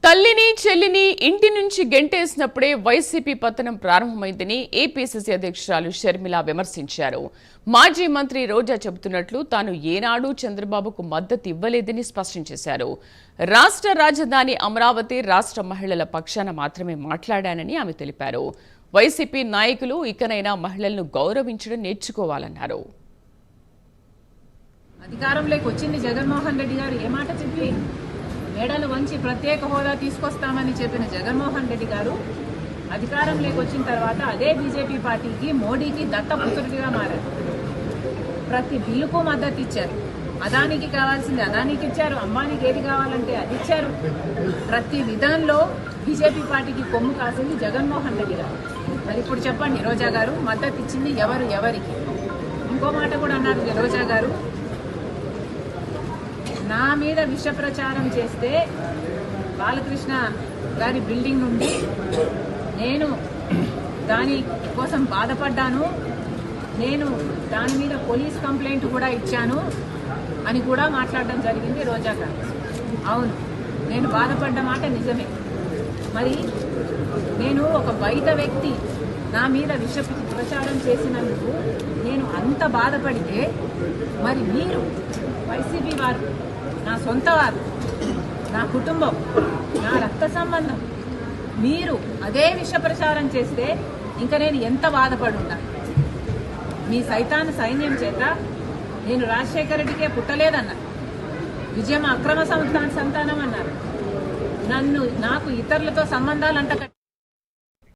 తల్లిని చెల్లిని ఇంటి నుంచి గెంటేసినప్పుడే వైసీపీ పతనం ప్రారంభమైందని ఏపీసీసీ అధ్యక్షురాలు షర్మిల విమర్శించారు. మాజీ మంత్రి రోజా చెబుతున్నట్లు తాను ఏనాడు చంద్రబాబుకు మద్దతు ఇవ్వలేదని స్పష్టం చేశారు. రాష్ట్ర రాజధాని అమరావతి రాష్ట్ర మహిళల పక్షాన మాత్రమే మాట్లాడానని ఆమె తెలిపారు. వైసీపీ నాయకులు ఇకనైనా మహిళలను గౌరవించడం నేర్చుకోవాలన్నారు. అధికారంలోకి వచ్చింది జగన్మోహన్ రెడ్డి గారు ఏ మాట చెప్పి మేడలు వంచి ప్రత్యేక హోదా తీసుకొస్తామని చెప్పిన జగన్మోహన్ రెడ్డి గారు అధికారంలోకి వచ్చిన తర్వాత అదే బీజేపీ పార్టీకి మోడీకి దత్తపుత్రుడిగా మారారు. ప్రతి బిల్లుకు మద్దతు ఇచ్చారు. అదానికి కావాల్సింది అదానికి ఇచ్చారు, అంబానీకి ఏది కావాలంటే అది ఇచ్చారు. ప్రతి విధానంలో బీజేపీ పార్టీకి కొమ్ము కాసింది జగన్మోహన్ రెడ్డి గారు. మరి ఇప్పుడు చెప్పండి, రోజా గారు మద్దతు ఇచ్చింది ఎవరికి? ఇంకో మాట కూడా అన్నారు రోజా గారు, నా మీద విష ప్రచారం చేస్తే బాలకృష్ణ గారి బిల్డింగ్ నుండి నేను దాని కోసం బాధపడ్డాను, నేను దాని మీద పోలీస్ కంప్లైంట్ కూడా ఇచ్చాను అని కూడా మాట్లాడడం జరిగింది రోజా గారు. అవును, నేను బాధపడ్డ మాట నిజమే. మరి నేను ఒక బయట వ్యక్తి నా మీద విష ప్రచారం చేసినందుకు నేను అంత బాధపడితే మరి మీరు వైసీపీ వారు, నా సొంత వారు, నా కుటుంబం, నా రక్త సంబంధం, మీరు అదే విష ప్రచారం చేస్తే ఇంకా నేను ఎంత బాధపడున్నా? మీ సైతాన్ సైన్యం చేత నేను రాజశేఖర రెడ్డికే పుట్టలేదన్నారు, విజయం అక్రమ సంతానం అన్నారు, నాకు ఇతరులతో సంబంధాలు అంట